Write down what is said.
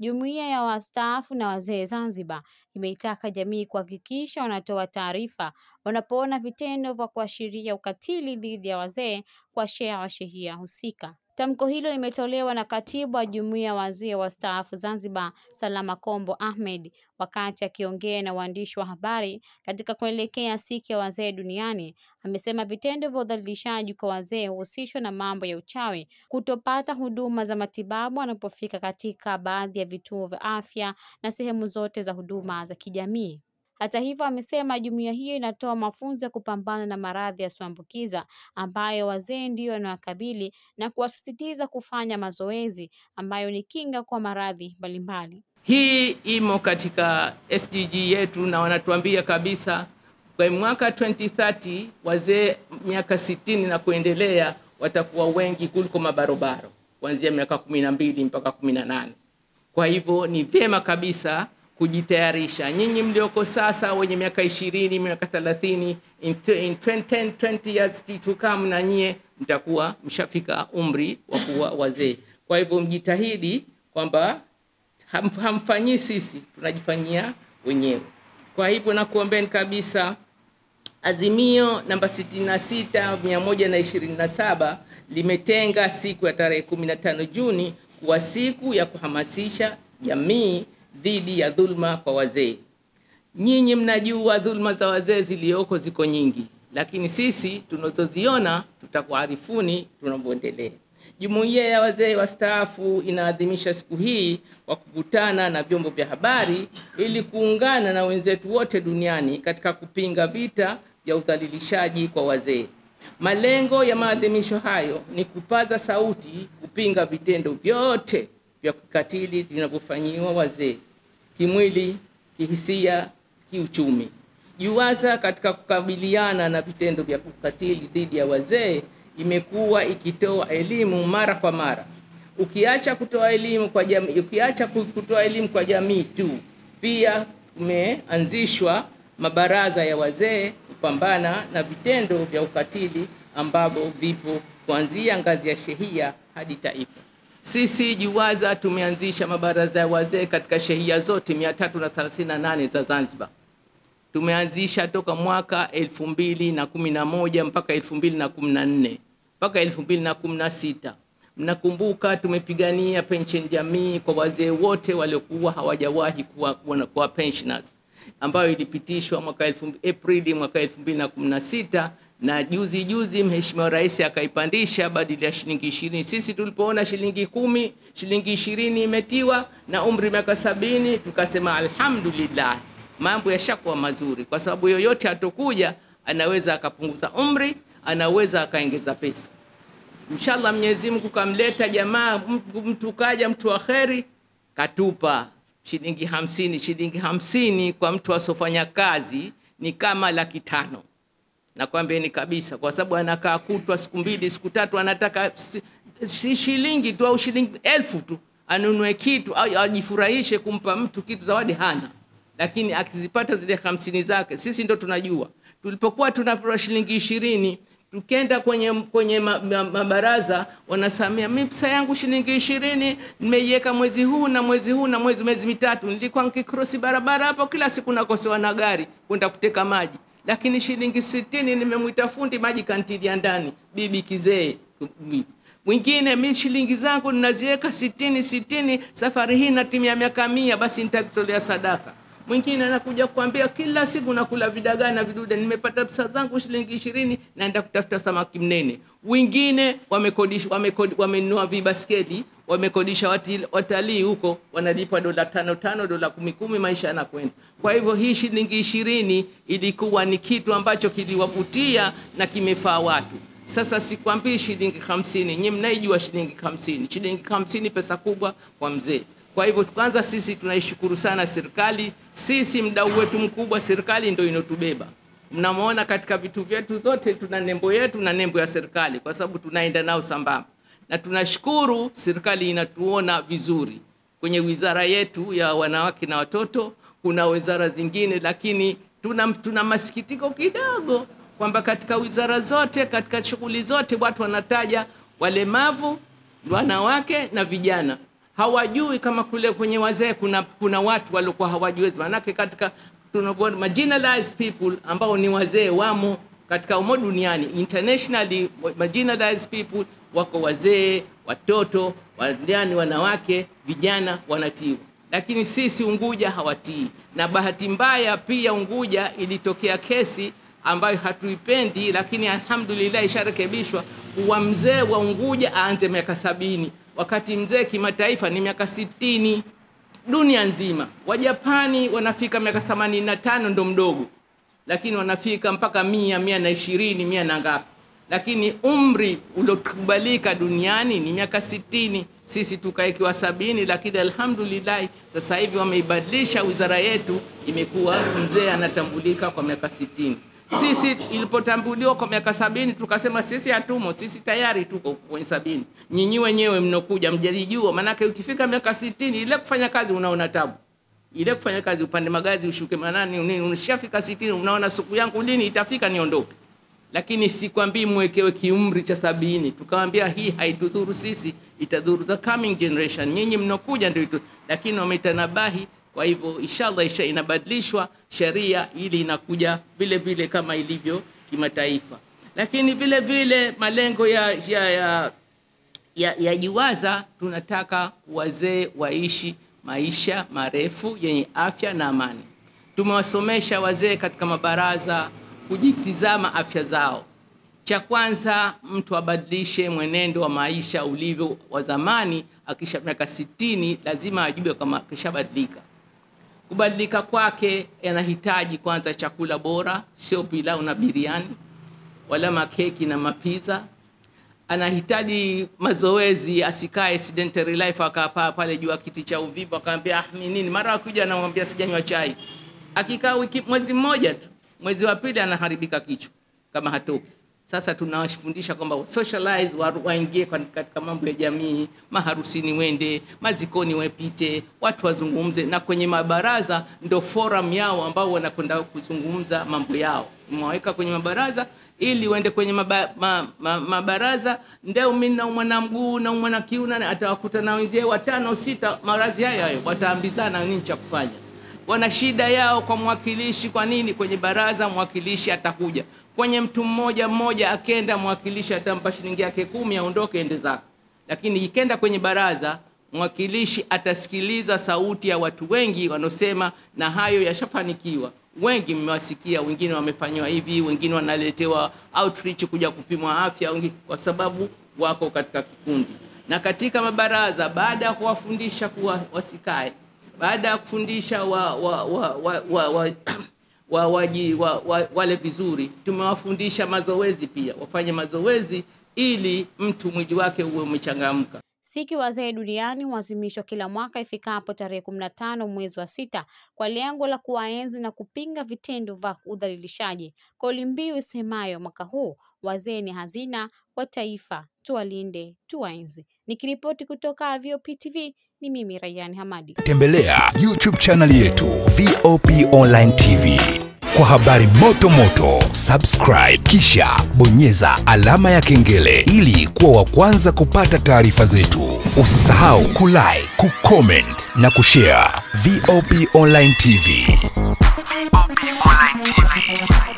Jumuiya ya wastaafu na wazee Zanzibar imeitaka jamii kuhakikisha wanatoa taarifa wanapoona vitendo vya kuashiria ukatili dhidi ya wazee kwa shehia husika. Tamko hilo limetolewa na katibu wa jumuiya ya wazee wastaafu Zanzibar, Salama Kombo Ahmed, wakati akiongea na waandishi wa habari katika kuelekea siku ya wazee duniani. Amesema vitendo vya udhalilishaji kwa wazee huhusishwa na mambo ya uchawi, kutopata huduma za matibabu wanapofika katika baadhi ya vituo vya afya na sehemu zote za huduma za kijamii. Hata hivyo, amesema jumuiya hiyo inatoa mafunzo ya kupambana na maradhi yasiyoambukiza ambayo wazee ndio wanawakabili na kuwasisitiza kufanya mazoezi ambayo ni kinga kwa maradhi mbalimbali. Hii imo katika SDG yetu na wanatuambia kabisa kwa mwaka 2030 wazee miaka 60 na kuendelea watakuwa wengi kuliko mabarobaro kuanzia miaka 12 mpaka 18. Kwa hivyo ni vyema kabisa kujitayarisha. Nyinyi mlioko sasa wenye miaka 20, miaka 30, in 20 years to come na nyie mtakuwa mshafika umri wa kuwa wazee. Kwa hivyo mjitahidi kwamba hamfanyii sisi, tunajifanyia wenyewe. Kwa hivyo nakuombeni kabisa, azimio namba 66/127 limetenga siku ya tarehe 15 Juni kuwa siku ya kuhamasisha jamii dhidi ya dhulma kwa wazee. Nyinyi mnajua dhulma za wazee zilioko ziko nyingi, lakini sisi tunazoziona tutakuarifuni tunapoendelea. Jumuiya ya wazee wastaafu inaadhimisha siku hii kwa kukutana na vyombo vya habari ili kuungana na wenzetu wote duniani katika kupinga vita vya udhalilishaji kwa wazee. Malengo ya maadhimisho hayo ni kupaza sauti kupinga vitendo vyote vya kukatili vinavyofanyiwa wazee, kimwili, kihisia, kiuchumi. JUWAZA katika kukabiliana na vitendo vya kukatili dhidi ya wazee imekuwa ikitoa elimu mara kwa mara. Ukiacha kutoa elimu kwa jamii tu, pia kumeanzishwa mabaraza ya wazee kupambana na vitendo vya ukatili ambavyo vipo kuanzia ngazi ya shehia hadi taifa. Sisi JUWAZA tumeanzisha mabaraza ya wazee katika shehia zote 338 za Zanzibar. Tumeanzisha toka mwaka 2011 mpaka 2014 mpaka 2016. Mnakumbuka tumepigania pension jamii kwa wazee wote waliokuwa hawajawahi kuwa pensioners, ambayo ilipitishwa mwaka Aprili mwaka 2016, na juzi Mheshimiwa Rais akaipandisha badala ya shilingi 20. Sisi tulipoona shilingi 10, shilingi 20 imetiwa na umri miaka 70, tukasema alhamdulillah, mambo yashakuwa mazuri, kwa sababu yoyote atokuja anaweza akapunguza umri, anaweza akaongeza pesa. Inshallah Mwenyezi Mungu kamleta jamaa, mtu kaja, mtu wa kheri, katupa shilingi 50. Shilingi 50 kwa mtu asofanya kazi ni kama 500. Nakwambieni kabisa, kwa sababu anakaa kutwa siku 2 siku 3, anataka si shilingi tu au shilingi 1000 tu anunue kitu au ajifurahishe, kumpa mtu kitu zawadi hana. Lakini akizipata zile 50 zake, sisi ndo tunajua. Tulipokuwa tunapewa shilingi 20, tukenda kwenye mabaraza, wanasamia mimi pesa yangu shilingi 20 nimeiweka mwezi huu na mwezi huu na miezi mitatu, nilikuwa nikikrosi barabara hapo kila siku nakosewa na gari kwenda kuteka maji. Lakini shilingi 60 nimemwita fundi maji kantilia ndani, bibi kizee. Mwingine mimi shilingi zangu ninaziweka 60, safari hii natimia miaka 100, basi nitatolea sadaka. Mwingine anakuja kuambia kila siku nakula vidagaa na vidude, nimepata pesa zangu shilingi 20 naenda kutafuta samaki mnene. Wengine wamenunua vibaskeli, wamekodisha watalii huko, wanalipa $5, $10, maisha yanakwenda. Kwa hivyo hii shilingi 20 ilikuwa ni kitu ambacho kiliwavutia na kimefaa watu. Sasa sikwambii shilingi 50, nyinyi mnaijua shilingi 50. Shilingi 50 pesa kubwa kwa mzee. Kwa hivyo kwanza sisi tunaishukuru sana serikali. Sisi mdau wetu mkubwa serikali ndio inotubeba. Mnamuona katika vitu vyetu zote tuna nembo yetu na nembo ya serikali, kwa sababu tunaenda nao sambamba. Na tunashukuru serikali inatuona vizuri. Kwenye wizara yetu ya wanawake na watoto, kuna wizara zingine, lakini tuna masikitiko kidogo kwamba katika wizara zote, katika shughuli zote watu wanataja walemavu, wanawake na vijana. hawajui kama kule kwenye wazee kuna watu walikuwa hawajui. Maanake katika tunaona marginalized people ambao ni wazee wamo katika umo duniani, internationally marginalized people wako wazee, watoto, wanawake, vijana wanatiwa. Lakini sisi Unguja hawatii. Na bahati mbaya pia Unguja ilitokea kesi ambayo hatuipendi, lakini alhamdulillah isharekebishwa, kuwa mzee wa Unguja aanze miaka 70, wakati mzee kimataifa ni miaka 60 dunia nzima. Wajapani wanafika miaka 85 ndo mdogo, lakini wanafika mpaka 100, 120, 100 na ngapi. Lakini umri uliokubalika duniani ni miaka 60, sisi tukaikiwa 70, lakini alhamdulillah sasa hivi wameibadilisha wizara yetu, imekuwa mzee anatambulika kwa miaka 60. Sisi ilipotambuliwa kwa miaka 70 tukasema sisi hatumo, sisi tayari tuko kwenye 70. Nyinyi wenyewe mnokuja mjadijua, manake ukifika miaka 60 ile kufanya kazi unaona tabu. Ile kufanya kazi upande magazi ushuke manani nini, unashafika 60 unaona siku yangu lini itafika niondoke. Lakini sikwambii mwekewe kiumri cha 70, tukamwambia hii haitudhuru sisi, itadhuru the coming generation. Nyinyi mnokuja ndio itu, lakini wametanabahi. Kwa hivyo inshallah inabadilishwa sheria ili inakuja vile vile kama ilivyo kimataifa. Lakini vile vile malengo ya Jiwaza, tunataka wazee waishi maisha marefu yenye afya na amani. Tumewasomesha wazee katika mabaraza kujitizama afya zao. Cha kwanza, mtu abadilishe mwenendo wa maisha ulivyo wa zamani. Akisha miaka 60 lazima ajue kama kishabadilika. Kubadilika kwake yanahitaji kwanza chakula bora, sio pilau na biriani wala makeki na mapiza. Anahitaji mazoezi, asikae sedentary life akakaa pale juu kiti cha uvivu akaambia nini, mara akija anamwambia sijanywa chai. Akikaa mwezi mmoja tu, mwezi wa pili anaharibika kichwa kama hatoki. Sasa tunawafundisha kwamba socialize, waingie katika mambo ya jamii, maharusini wende, mazikoni wepite, watu wazungumze, na kwenye mabaraza ndo forum yao ambao wanakwenda kuzungumza mambo yao. Mwaweka kwenye mabaraza ili waende kwenye mabaraza, ndio mimi na mwana mguu na mwana kiuna atawakuta na wenzao 5 6 maradhi hayo wataambizana nini cha kufanya. Wana shida yao kwa mwakilishi. Kwa nini? Kwenye baraza mwakilishi atakuja. Kwenye mtu mmoja akenda, mwakilishi atampa shilingi yake 10 aondoke ende zake. Lakini ikenda kwenye baraza, mwakilishi atasikiliza sauti ya watu wengi wanosema, na hayo yashafanikiwa. Wengi mmewasikia, wengine wamefanywa hivi, wengine wanaletewa outreach kuja kupimwa afya, kwa sababu wako katika kikundi. Na katika mabaraza, baada ya kuwafundisha kuwa wasikae, baada ya kufundisha wale vizuri, tumewafundisha mazoezi pia, wafanye mazoezi ili mtu mwili wake uwe umechangamka. Siku wazee duniani huadhimishwa kila mwaka ifikapo tarehe 15 mwezi wa 6 kwa lengo la kuwaenzi na kupinga vitendo vya udhalilishaji. Kauli mbiu isemayo mwaka huu, wazee ni hazina wa taifa, tuwalinde, tuwaenzi. Nikiripoti kutoka VOP TV, ni mimi Rayyan Hamadi. Tembelea YouTube channel yetu VOP Online TV kwa habari moto, subscribe kisha bonyeza alama ya kengele ili kuwa wa kwanza kupata taarifa zetu. Usisahau kulike, kucomment na kushare. VOP Online TV. VOP Online TV.